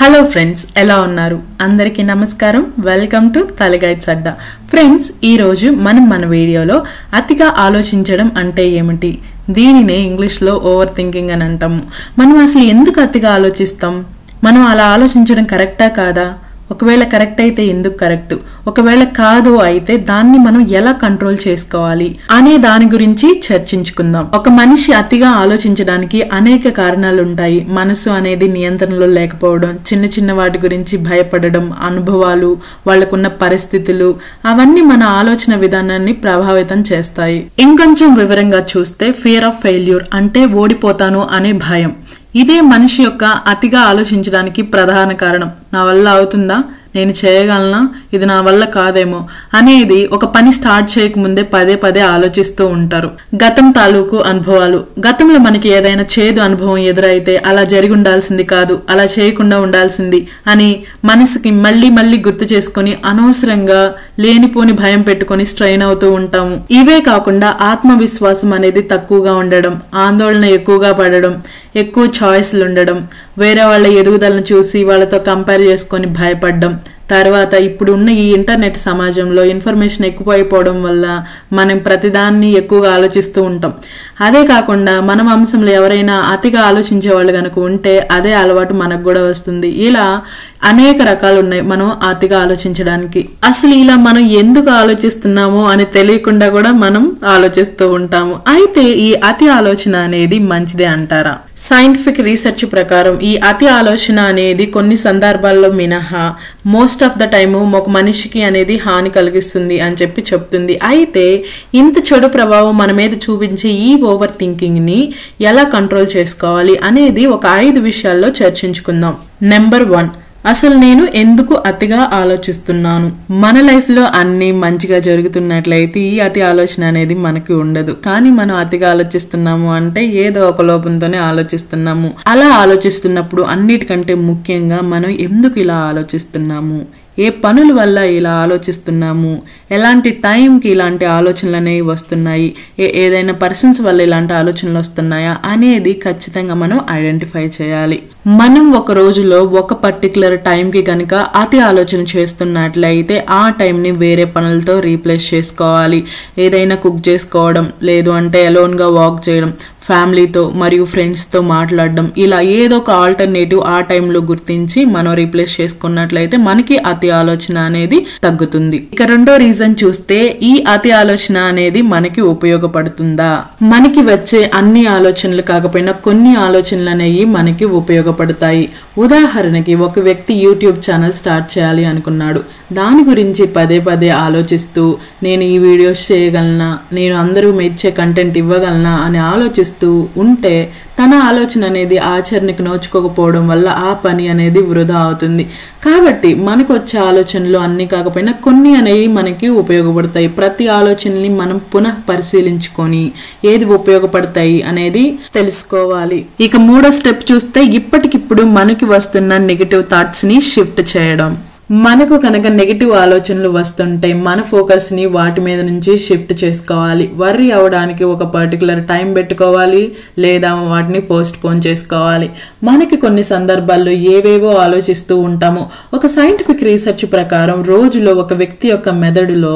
Hello friends, ఎలా ఉన్నారు? అందరికీ నమస్కారం. వెల్కమ్ టు తలగైడ్స్ అడ్డా. ఫ్రెండ్స్, ఈరోజు మన వీడియోలో అతిగా ఆలోచించడం అంటే ఏమిటి, దీనినే ఇంగ్లీష్లో ఓవర్ థింకింగ్ అని అంటాము. మనం అసలు ఎందుకు అతిగా ఆలోచిస్తాం? మనం అలా ఆలోచించడం కరెక్టా కాదా? ఒకవేళ కరెక్ట్ అయితే ఎందుకు కరెక్ట్, ఒకవేళ కాదు అయితే దాన్ని మనం ఎలా కంట్రోల్ చేసుకోవాలి అనే దాని గురించి చర్చించుకుందాం. ఒక మనిషి అతిగా ఆలోచించడానికి అనేక కారణాలు ఉంటాయి. మనసు అనేది నియంత్రణలో లేకపోవడం, చిన్న చిన్న వాటి గురించి భయపడడం, అనుభవాలు, వాళ్ళకున్న పరిస్థితులు, అవన్నీ మన ఆలోచన విధానాన్ని ప్రభావితం చేస్తాయి. ఇంకొంచెం వివరంగా చూస్తే ఫియర్ ఆఫ్ ఫెయిల్యూర్ అంటే ఓడిపోతాను అనే భయం. ఇదే మనిషి యొక్క అతిగా ఆలోచించడానికి ప్రధాన కారణం. నా వల్ల అవుతుందా, నేను చేయగలనా, ఇది నా వల్ల కాదేమో అనేది ఒక పని స్టార్ట్ చేయకముందే పదే ఆలోచిస్తూ ఉంటారు. గతం తాలూకు అనుభవాలు, గతంలో మనకి ఏదైనా చేదు అనుభవం ఎదురైతే అలా జరిగి ఉండాల్సింది కాదు, అలా చేయకుండా ఉండాల్సింది అని మనసుకి మళ్ళీ గుర్తు చేసుకుని అనవసరంగా లేనిపోని భయం పెట్టుకుని స్ట్రెయిన్ అవుతూ ఉంటాము. ఇవే కాకుండా ఆత్మవిశ్వాసం అనేది తక్కువగా ఉండడం, ఆందోళన ఎక్కువగా పడడం, ఎక్కువ చాయిస్లు ఉండడం, వేరే వాళ్ళ ఎదుగుదలను చూసి వాళ్ళతో కంపేర్ చేసుకొని భయపడడం, తర్వాత ఇప్పుడు ఉన్న ఈ ఇంటర్నెట్ సమాజంలో ఇన్ఫర్మేషన్ ఎక్కువైపోవడం వల్ల మనం ప్రతిదాన్ని ఎక్కువగా ఆలోచిస్తూ ఉంటాం. అదే కాకుండా మన వంశంలో ఎవరైనా అతిగా ఆలోచించే వాళ్ళు కనుక ఉంటే అదే అలవాటు మనకు కూడా వస్తుంది. ఇలా అనేక రకాలు ఉన్నాయి మనం అతిగా ఆలోచించడానికి. అసలు ఇలా మనం ఎందుకు ఆలోచిస్తున్నామో అని తెలియకుండా కూడా మనం ఆలోచిస్తూ ఉంటాము. అయితే ఈ అతి ఆలోచన అనేది మంచిదే అంటారా? సైంటిఫిక్ రీసెర్చ్ ప్రకారం ఈ అతి ఆలోచన అనేది కొన్ని సందర్భాల్లో మినహా మోస్ట్ ఆఫ్ ద టైము ఒక మనిషికి అనేది హాని కలిగిస్తుంది అని చెప్తుంది. అయితే ఇంత చెడు ప్రభావం మన మీద చూపించే ఈ ఓవర్ థింకింగ్ ని ఎలా కంట్రోల్ చేసుకోవాలి అనేది ఒక 5 విషయాల్లో చర్చించుకుందాం. నెంబర్ 1, అసలు నేను ఎందుకు అతిగా ఆలోచిస్తున్నాను? మన లైఫ్ లో అన్ని మంచిగా జరుగుతున్నట్లయితే ఈ అతి ఆలోచన అనేది మనకి ఉండదు. కానీ మనం అతిగా ఆలోచిస్తున్నాము అంటే ఏదో ఒక లోపంతోనే ఆలోచిస్తున్నాము. అలా ఆలోచిస్తున్నప్పుడు అన్నిటికంటే ముఖ్యంగా మనం ఎందుకు ఇలా ఆలోచిస్తున్నాము, ఏ పనుల వల్ల ఇలా ఆలోచిస్తున్నాము, ఎలాంటి టైంకి ఇలాంటి ఆలోచనలు అనేవి వస్తున్నాయి, ఏదైనా పర్సన్స్ వల్ల ఇలాంటి ఆలోచనలు వస్తున్నాయా అనేది ఖచ్చితంగా మనం ఐడెంటిఫై చేయాలి. మనం ఒక రోజులో ఒక పర్టికులర్ టైంకి కనుక అతి ఆలోచన చేస్తున్నట్లయితే ఆ టైంని వేరే పనులతో రీప్లేస్ చేసుకోవాలి. ఏదైనా కుక్ చేసుకోవడం, లేదు అంటే అలోన్గా వాక్ చేయడం, ఫ్యామిలీతో మరియు ఫ్రెండ్స్తో మాట్లాడడం, ఇలా ఏదో ఒక ఆల్టర్నేటివ్ ఆ టైంలో గుర్తించి మనం రీప్లేస్ చేసుకున్నట్లయితే మనకి అతి ఆలోచన అనేది తగ్గుతుంది. ఇక రెండో రీజన్ చూస్తే ఈ అతి ఆలోచన అనేది మనకి ఉపయోగపడుతుందా? మనకి వచ్చే అన్ని ఆలోచనలు కాకపోయినా కొన్ని ఆలోచనలు అనేవి మనకి ఉపయోగపడతాయి. ఉదాహరణకి ఒక వ్యక్తి యూట్యూబ్ ఛానల్ స్టార్ట్ చేయాలి అనుకున్నాడు. దాని గురించి పదే ఆలోచిస్తూ నేను ఈ వీడియోస్ చేయగలనా, నేను అందరూ మెచ్చే కంటెంట్ ఇవ్వగలనా అని ఆలోచిస్తూ ఉంటే తన ఆలోచన అనేది ఆచరణకు నోచుకోకపోవడం వల్ల ఆ పని అనేది వృధా అవుతుంది. కాబట్టి మనకు వచ్చే ఆలోచనలు అన్ని కాకపోయినా కొన్ని అనేవి మనకి ఉపయోగపడతాయి. ప్రతి ఆలోచనని మనం పునః పరిశీలించుకొని ఏది ఉపయోగపడతాయి అనేది తెలుసుకోవాలి. ఇక మూడో స్టెప్ చూస్తే ఇప్పటికిప్పుడు మనకి వస్తున్న నెగటివ్ థాట్స్ ని షిఫ్ట్ చేయడం. మనకు కనుక నెగిటివ్ ఆలోచనలు వస్తుంటే మన ఫోకస్ ని వాటి మీద నుంచి షిఫ్ట్ చేసుకోవాలి. వర్రీ అవడానికి ఒక పర్టికులర్ టైం పెట్టుకోవాలి, లేదా వాటిని పోస్ట్ పోన్ చేసుకోవాలి. మనకి కొన్ని సందర్భాల్లో ఏవేవో ఆలోచిస్తూ ఉంటాము. ఒక సైంటిఫిక్ రీసెర్చ్ ప్రకారం రోజులో ఒక వ్యక్తి యొక్క మెదడులో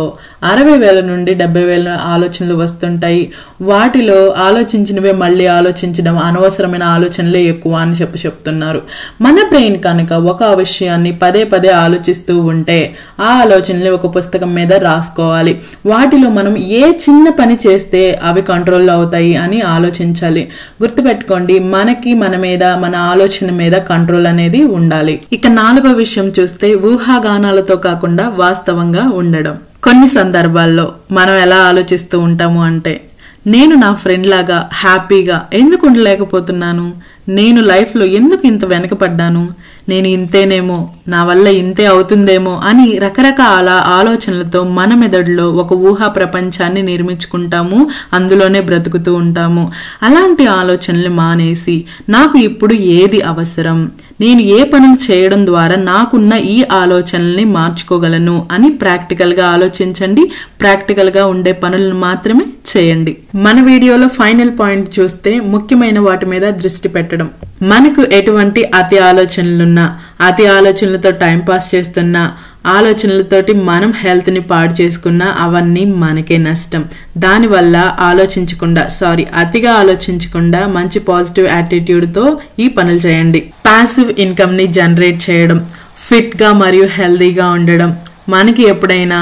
60,000 నుండి 70,000 ఆలోచనలు వస్తుంటాయి. వాటిలో ఆలోచించినవే మళ్ళీ ఆలోచించడం, అనవసరమైన ఆలోచనలే ఎక్కువ అని చెప్తున్నారు. మన బ్రెయిన్ కనుక ఒక విషయాన్ని పదే ఆలోచిస్తూ ఉంటే ఆ ఆలోచనలు ఒక పుస్తకం మీద రాసుకోవాలి. వాటిలో మనం ఏ చిన్న పని చేస్తే అవి కంట్రోల్ అవుతాయి అని ఆలోచించాలి. గుర్తుపెట్టుకోండి, మనకి మన మీద, మన ఆలోచన మీద కంట్రోల్ అనేది ఉండాలి. ఇక 4వ విషయం చూస్తే ఊహాగానాలతో కాకుండా వాస్తవంగా ఉండడం. కొన్ని సందర్భాల్లో మనం ఎలా ఆలోచిస్తూ ఉంటాము అంటే, నేను నా ఫ్రెండ్ లాగా హ్యాపీగా ఎందుకు ఉండలేకపోతున్నాను, నేను లైఫ్లో ఎందుకు ఇంత వెనకపడ్డాను, నేను ఇంతేనేమో, నా వల్ల ఇంతే అవుతుందేమో అని రకరకాల ఆలోచనలతో మన మెదడులో ఒక ఊహా ప్రపంచాన్ని నిర్మించుకుంటాము, అందులోనే బ్రతుకుతూ ఉంటాము. అలాంటి ఆలోచనలు మానేసి నాకు ఇప్పుడు ఏది అవసరం, నేను ఏ పనులు చేయడం ద్వారా నాకున్న ఈ ఆలోచనల్ని మార్చుకోగలను అని ప్రాక్టికల్ గా ఆలోచించండి. ప్రాక్టికల్ గా ఉండే పనులను మాత్రమే చేయండి. మన వీడియోలో ఫైనల్ పాయింట్ చూస్తే ముఖ్యమైన వాటి మీద దృష్టి పెట్టడం. మనకు ఎటువంటి అతి ఆలోచనలున్నా చేస్తున్నా, అతి ఆలోచనలతో టైంపాస్ చేస్తున్నా, ఆలోచనలతోటి మనం హెల్త్ని పాడు చేసుకున్నా అవన్నీ మనకే నష్టం. దానివల్ల అతిగా ఆలోచించకుండా మంచి పాజిటివ్ యాటిట్యూడ్తో ఈ పనులు చేయండి. పాసివ్ ఇన్కమ్ని జనరేట్ చేయడం, ఫిట్గా మరియు హెల్తీగా ఉండడం. మనకి ఎప్పుడైనా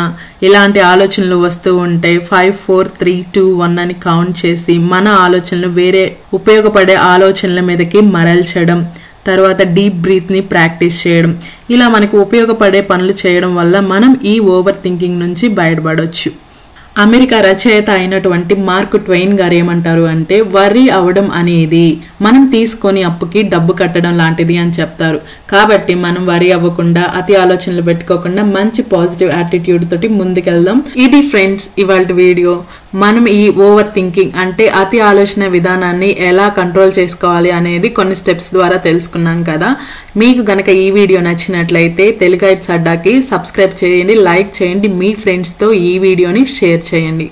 ఇలాంటి ఆలోచనలు వస్తూ ఉంటే 5 4 3 2 1 అని కౌంట్ చేసి మన ఆలోచనలు వేరే ఉపయోగపడే ఆలోచనల మీదకి మరల్చడం, తర్వాత డీప్ బ్రీత్ని ప్రాక్టీస్ చేయడం. ఇలా మనకు ఉపయోగపడే పనులు చేయడం వల్ల మనం ఈ ఓవర్ థింకింగ్ నుంచి బయటపడవచ్చు. అమెరికా రచయిత అయినటువంటి మార్క్ ట్వెయిన్ గారు ఏమంటారు అంటే, వర్రీ అవడం అనేది మనం తీసుకొని అప్పుకి డబ్బు కట్టడం లాంటిది అని చెప్తారు. కాబట్టి మనం వర్రీ అవ్వకుండా, అతి ఆలోచనలు పెట్టుకోకుండా మంచి పాజిటివ్ యాటిట్యూడ్ తోటి ముందుకెళ్దాం. ఇది ఫ్రెండ్స్ ఇవాళ వీడియో. మనం ఈ ఓవర్ థింకింగ్ అంటే అతి ఆలోచన విధానాన్ని ఎలా కంట్రోల్ చేసుకోవాలి అనేది కొన్ని స్టెప్స్ ద్వారా తెలుసుకున్నాం కదా. మీకు గనక ఈ వీడియో నచ్చినట్లయితే తెలుగు గైడ్స్ అడ్డాకి సబ్స్క్రైబ్ చేయండి, లైక్ చేయండి, మీ ఫ్రెండ్స్తో ఈ వీడియోని షేర్ చేయండి.